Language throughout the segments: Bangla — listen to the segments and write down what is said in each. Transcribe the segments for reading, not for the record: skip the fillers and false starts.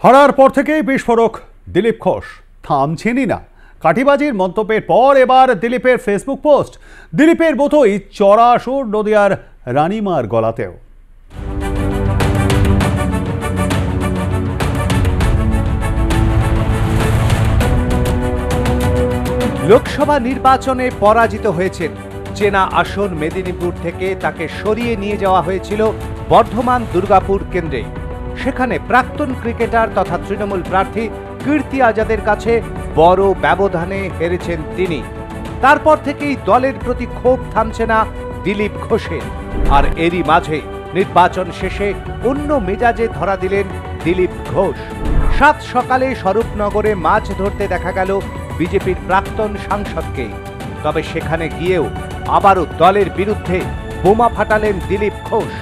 হারার পর থেকেই বিস্ফোরক দিলীপ ঘোষ, থামছেনই না। কাঠিবাজির মন্তব্যের পর এবার দিলীপের ফেসবুক পোস্ট। দিলীপের মতোই চড়া সুর নদিয়ার রানীমার গলাতেও। লোকসভা নির্বাচনে পরাজিত হয়েছেন। চেনা আসন মেদিনীপুর থেকে তাকে সরিয়ে নিয়ে যাওয়া হয়েছিল বর্ধমান দুর্গাপুর কেন্দ্রে। সেখানে প্রাক্তন ক্রিকেটার তথা তৃণমূল প্রার্থী কীর্তি আজাদের কাছে বড় ব্যবধানে হেরেছেন তিনি। তারপর থেকেই দলের প্রতি ক্ষোভ থামছে না দিলীপ ঘোষের। আর এরই মাঝে নির্বাচন শেষে অন্য মেজাজে ধরা দিলেন দিলীপ ঘোষ। সাত সকালে স্বরূপনগরে মাছ ধরতে দেখা গেল বিজেপির প্রাক্তন সাংসদকে। তবে সেখানে গিয়েও আবারও দলের বিরুদ্ধে বোমা ফাটালেন দিলীপ ঘোষ।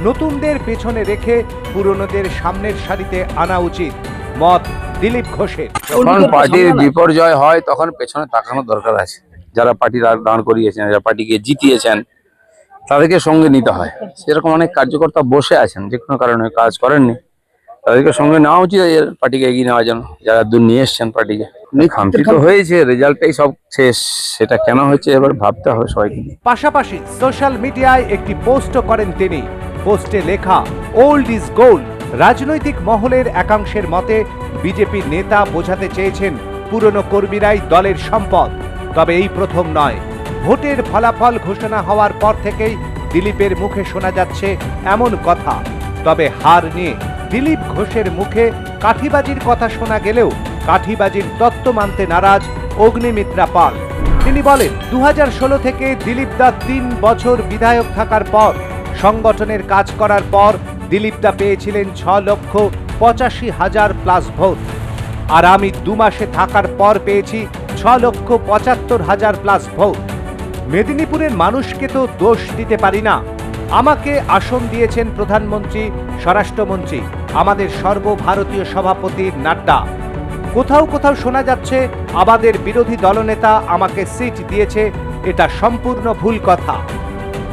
নতুনদের পেছনে রেখে পুরনোদের সামনের সারিতে আনা উচিত, মত দিলীপ ঘোষের। যখন পার্টির বিপর্যয় হয় তখন পেছনে তাকানোর দরকার আছে। যারা পার্টি দাঁড় করিয়েছেন, যারা পার্টিকে জিতিয়েছেন, তাদেরকে সঙ্গে নিতে হয়। সেরকম অনেক কার্যকর্তা বসে আছেন, যে কোনো কারণে কাজ করেননি, তাদেরকে সঙ্গে নেওয়া উচিত পার্টিকে এগিয়ে নেওয়ার জন্য। যারা দূর নিয়ে এসছেন পার্টিকে, খামতি তো হয়েছে, রেজাল্টটাই সব শেষ। সেটা কেন হচ্ছে এবার ভাবতে হবে সবাইকে। পাশাপাশি সোশ্যাল মিডিয়ায় একটি পোস্টও করেন তিনি। পোস্টে লেখা, ওল্ড ইজ গোল্ড। রাজনৈতিক মহলের একাংশের মতে বিজেপির নেতা বোঝাতে চেয়েছেন পুরনো কর্মীরাই দলের সম্পদ। তবে এই প্রথম নয়। ভোটের ফলাফল ঘোষণা হওয়ার পর থেকেই দিলীপের মুখে শোনা যাচ্ছে এমন কথা। তবে হার নিয়ে দিলীপ ঘোষের মুখে কাঠিবাজির কথা শোনা গেলেও কাঠিবাজির তত্ত্ব মানতে নারাজ অগ্নিমিত্রা পাল। তিনি বলেন, 2016 থেকে দিলীপ দা 3 বছর বিধায়ক থাকার পর, সংগঠনের কাজ করার পর দিলীপ দা পেয়েছিলেন 6,85,000+ ভোট। আর আমি 2 মাসে থাকার পর পেয়েছি 6,75,000+ ভোট। মেদিনীপুরের মানুষকে তো দোষ দিতে পারি না। আমাকে আসন দিয়েছেন প্রধানমন্ত্রী, স্বরাষ্ট্রমন্ত্রী, আমাদের সর্বভারতীয় সভাপতি নাড্ডা। কোথাও কোথাও শোনা যাচ্ছে আমাদের বিরোধী দলনেতা আমাকে সিট দিয়েছে। এটা সম্পূর্ণ ভুল কথা।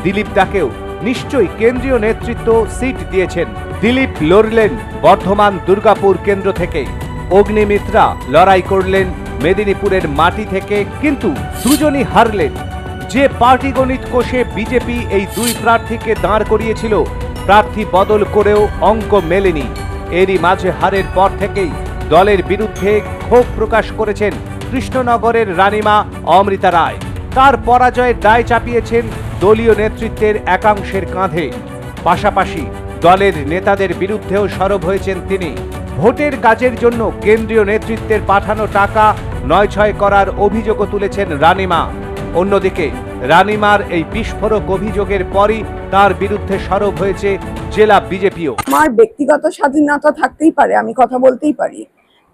দিলীপ দাকেও নিশ্চয়ই কেন্দ্রীয় নেতৃত্ব সিট দিয়েছেন। দিলীপ লড়লেন বর্ধমান দুর্গাপুর কেন্দ্র থেকে, অগ্নিমিত্রা লড়াই করলেন মেদিনীপুরের মাটি থেকে, কিন্তু দুজনই হারলেন। যে পার্টি গণিত কোষে বিজেপি এই 2 প্রার্থীকে দাঁড় করিয়েছিল, প্রার্থী বদল করেও অঙ্ক মেলেনি। এরই মাঝে হারের পর থেকেই দলের বিরুদ্ধে ক্ষোভ প্রকাশ করেছেন কৃষ্ণনগরের রানীমা অমৃতা রায়। তার পরাজয়ের দায় চাপিয়েছেন দলীয় নেতৃত্বের একাংশের কাঁধে। পাশাপাশি দলের নেতাদের বিরুদ্ধেও সরব হয়েছেন তিনি। ভোটের কাজের জন্য কেন্দ্রীয় নেতৃত্বের পাঠানো টাকা নয়-ছয় করার অভিযোগও তুলেছেন রানীমা। অন্যদিকে রানীমার এই বিস্ফোরক অভিযোগের পরই তার বিরুদ্ধে সরব হয়েছে জেলা বিজেপিও। আমার ব্যক্তিগত স্বাধীনতা থাকতেই পারে, আমি কথা বলতেই পারি,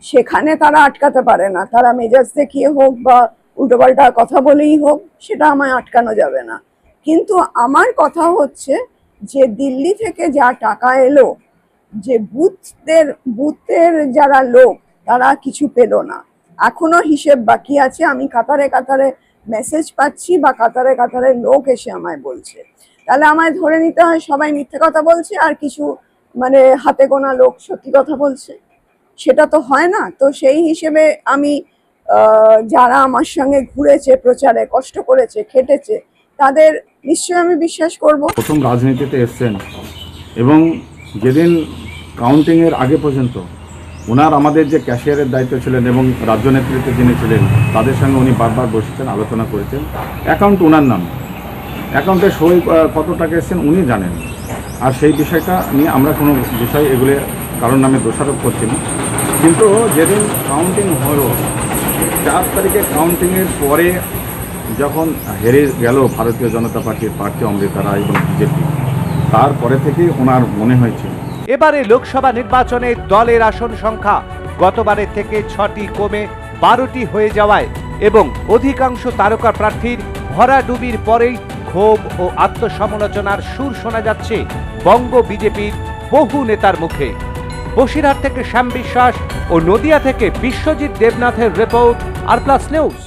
সেখানে তারা আটকাতে পারে না। তারা মেজাজ দেখিয়ে হোক বা উল্টোপাল্টা কথা বলেই হোক, সেটা আমায় আটকানো যাবে না। কিন্তু আমার কথা হচ্ছে যে দিল্লি থেকে যা টাকা এলো, যে বুথের যারা লোক, তারা কিছু পেল না। এখনো হিসেব বাকি আছে। আমি কাতারে কাতারে মেসেজ পাচ্ছি বা কাতারে কাতারে লোক এসে আমায় বলছে। তাহলে আমায় ধরে নিতে হয় সবাই মিথ্যে কথা বলছে আর কিছু হাতে গোনা লোক সত্যি কথা বলছে। সেটা তো হয় না। তো সেই হিসেবে আমি যারা আমার সঙ্গে ঘুরেছে, প্রচারে কষ্ট করেছে, খেটেছে, তাদের নিশ্চয়ই আমি বিশ্বাস করব। প্রথম রাজনীতিতে এসছেন এবং যেদিন কাউন্টিংয়ের আগে পর্যন্ত ওনার আমাদের যে ক্যাশিয়ারের দায়িত্ব ছিলেন এবং রাজ্য নেতৃত্বে যিনি ছিলেন, তাদের সঙ্গে উনি বারবার বসেছেন, আলোচনা করেছেন। অ্যাকাউন্ট ওনার নাম, অ্যাকাউন্টে সই কত টাকা এসছেন উনি জানেন। আর সেই বিষয়টা নিয়ে আমরা কোনো বিষয় এগুলো কারোর নামে দোষারোপ করছি না। কিন্তু যেদিন কাউন্টিং হলো, 4 তারিখে কাউন্টিংয়ের পরে যখন হেরে গেল ভারতীয় জনতা পার্টির প্রার্থী অমৃতা রায় এবং বিজেপি, তারপরে থেকেই ওনার মনে হয়েছে এবারে লোকসভা নির্বাচনে দলের আসন সংখ্যা গতবারের থেকে 6টি কমে 12টি হয়ে যাওয়ায় এবং অধিকাংশ তারকা প্রার্থীর ভরাডুবির পরেই ক্ষোভ ও আত্মসমালোচনার সুর শোনা যাচ্ছে বঙ্গ বিজেপির বহু নেতার মুখে। বসিরহাট থেকে শ্যাম বিশ্বাস ও নদিয়া থেকে বিশ্বজিৎ দেবনাথের রিপোর্ট, আর প্লাস নিউজ।